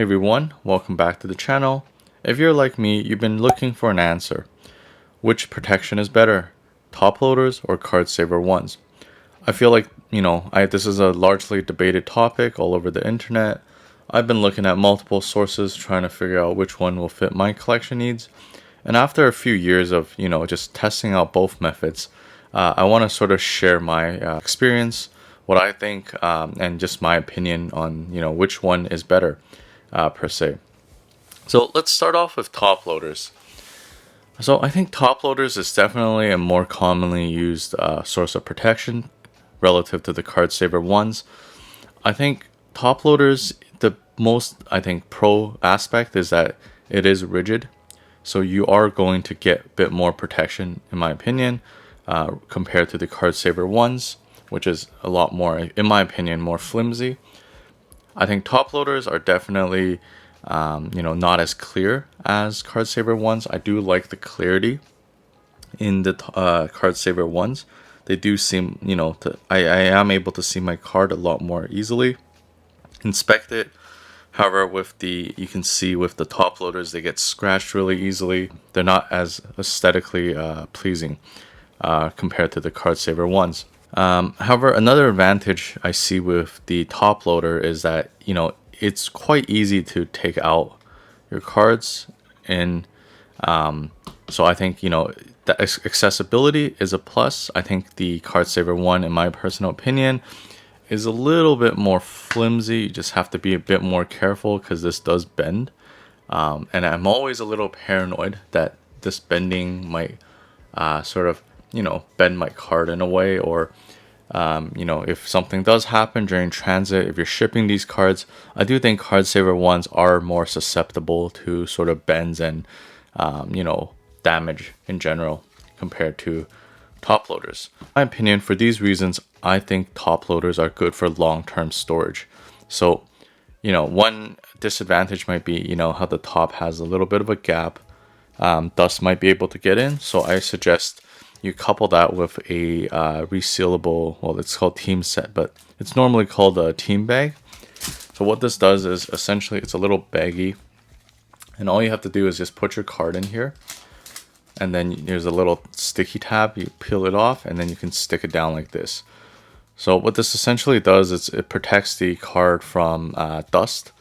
Hey everyone, welcome back to the channel. If you're like me, you've been looking for an answer. Which protection is better, top loaders or card saver ones? I feel like, this is a largely debated topic all over the internet. I've been looking at multiple sources trying to figure out which one will fit my collection needs. And after a few years of, just testing out both methods, I want to sort of share my experience, what I think, and just my opinion on, which one is better per se. So let's start off with top loaders. So I think top loaders is definitely a more commonly used source of protection relative to the card saver ones. I think top loaders, the most pro aspect is that it is rigid, so you are going to get a bit more protection, in my opinion, compared to the card saver ones, which is a lot more, in my opinion, more flimsy. I think top loaders are definitely, not as clear as card saver ones. I do like the clarity in the card saver ones. They do seem, I am able to see my card a lot more easily, inspect it. However, you can see with the top loaders, they get scratched really easily. They're not as aesthetically pleasing compared to the card saver ones. However, another advantage I see with the top loader is that, it's quite easy to take out your cards. And so I think, the accessibility is a plus. I think the card saver one, in my personal opinion, is a little bit more flimsy. You just have to be a bit more careful because this does bend. And I'm always a little paranoid that this bending might sort of, bend my card in a way, or if something does happen during transit, if you're shipping these cards, I do think card saver ones are more susceptible to sort of bends and, damage in general compared to top loaders. In my opinion, for these reasons, I think top loaders are good for long-term storage. So, one disadvantage might be, how the top has a little bit of a gap. Dust might be able to get in. So I suggest you couple that with a resealable, well, it's called team set, but it's normally called a team bag. So what this does is essentially it's a little baggie, and all you have to do is just put your card in here, and then there's a little sticky tab. You peel it off, and then you can stick it down like this. So what this essentially does is it protects the card from dust,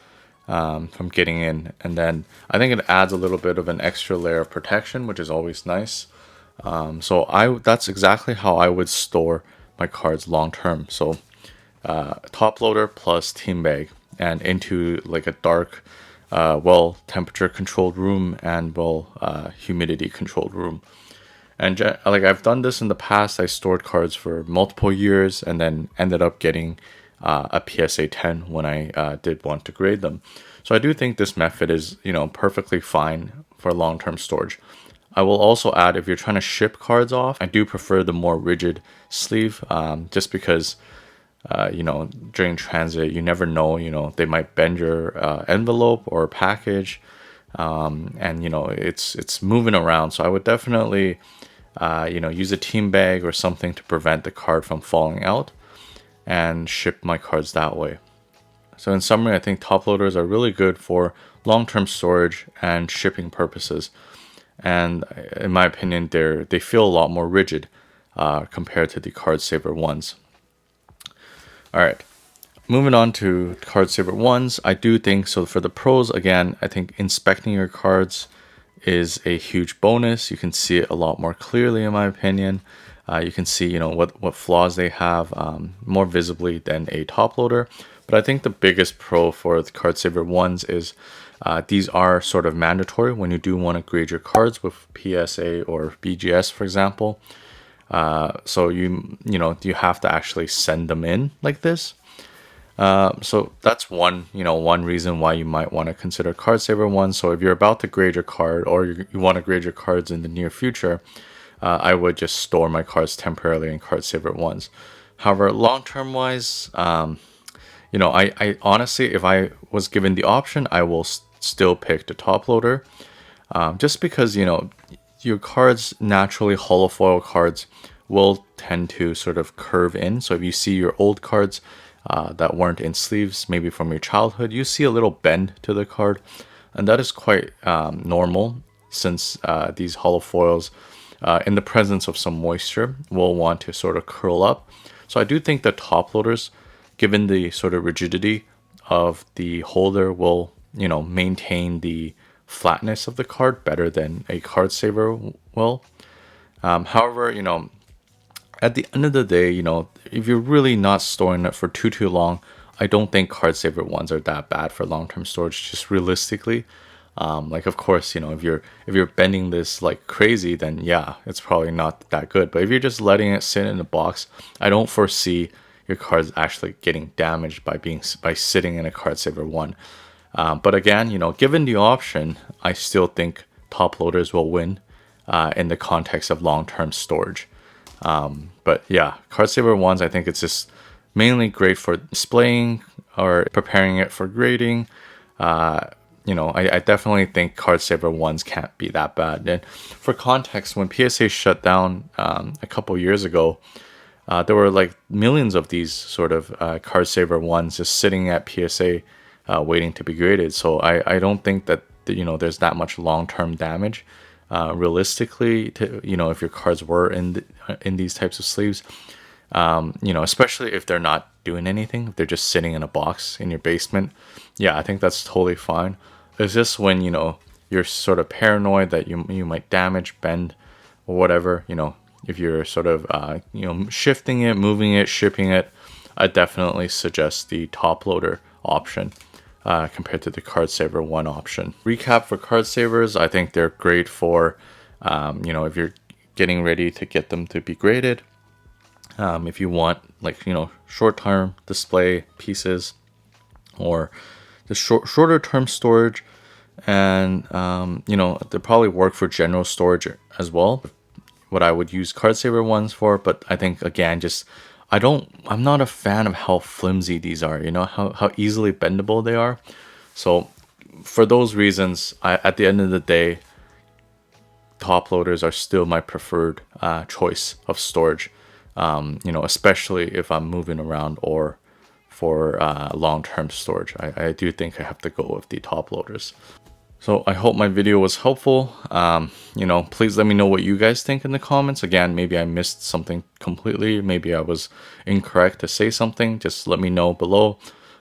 from getting in, and then I think it adds a little bit of an extra layer of protection, which is always nice. So that's exactly how I would store my cards long term. So top loader plus team bag, and into like a dark, well temperature controlled room, and humidity controlled room. And like I've done this in the past. I stored cards for multiple years and then ended up getting a PSA 10 when I did want to grade them. So I do think this method is, perfectly fine for long-term storage. I will also add, if you're trying to ship cards off, I do prefer the more rigid sleeve, just because, during transit, you never know, they might bend your envelope or package, and, it's moving around. So I would definitely, use a team bag or something to prevent the card from falling out and ship my cards that way. So in summary, I think top loaders are really good for long-term storage and shipping purposes. And in my opinion, they feel a lot more rigid compared to the card saver ones. All right, moving on to card saver ones. I do think so. For the pros, again, I think inspecting your cards is a huge bonus. You can see it a lot more clearly, in my opinion. You can see, what flaws they have more visibly than a top loader. But I think the biggest pro for the card saver ones is these are sort of mandatory when you do want to grade your cards with PSA or BGS, for example. So you have to actually send them in like this. So that's one reason why you might want to consider card saver ones. So if you're about to grade your card, or you want to grade your cards in the near future, I would just store my cards temporarily in card saver ones. However, long term wise, I honestly, if I was given the option, I will still pick the top loader, just because your cards naturally, holofoil cards will tend to sort of curve in. So if you see your old cards, that weren't in sleeves, maybe from your childhood, you see a little bend to the card, and that is quite normal since these hollow foils, in the presence of some moisture, will want to sort of curl up. So I do think that top loaders, given the sort of rigidity of the holder, will maintain the flatness of the card better than a card saver will. However, at the end of the day, if you're really not storing it for too long, I don't think card saver ones are that bad for long term storage. Just realistically, like of course, if you're bending this like crazy, then yeah, it's probably not that good. But if you're just letting it sit in a box, I don't foresee your cards actually getting damaged by sitting in a card saver one. But again, given the option, I still think top loaders will win in the context of long term storage. But yeah, card saver ones, I think it's just mainly great for displaying or preparing it for grading. I definitely think card saver ones can't be that bad. And for context, when PSA shut down a couple years ago, there were like millions of these sort of card saver ones just sitting at PSA waiting to be graded. So I don't think that there's that much long-term damage realistically to if your cards were in these types of sleeves. Especially if they're not doing anything, if they're just sitting in a box in your basement. Yeah, I think that's totally fine. It's just when you're sort of paranoid that you might damage, bend, or whatever. If you're sort of shifting it, moving it, shipping it, I definitely suggest the top loader option compared to the card saver one option. Recap for card savers, I think they're great for if you're getting ready to get them to be graded. If you want short term display pieces or the shorter term storage, and they probably work for general storage as well, what I would use card saver ones for. But I think again, I'm not a fan of how flimsy these are, how easily bendable they are. So for those reasons, at the end of the day, top loaders are still my preferred choice of storage. Especially if I'm moving around or for long-term storage. I do think I have to go with the top loaders. So I hope my video was helpful. Please let me know what you guys think in the comments. Again, maybe I missed something completely. Maybe I was incorrect to say something. Just let me know below.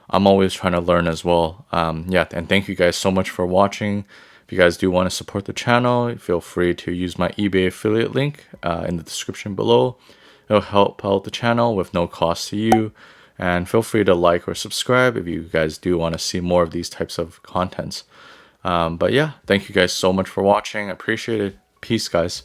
I'm always trying to learn as well. And thank you guys so much for watching. If you guys do want to support the channel, feel free to use my eBay affiliate link in the description below. It'll help out the channel with no cost to you. And feel free to like or subscribe if you guys do want to see more of these types of contents. But yeah, thank you guys so much for watching. I appreciate it. Peace, guys.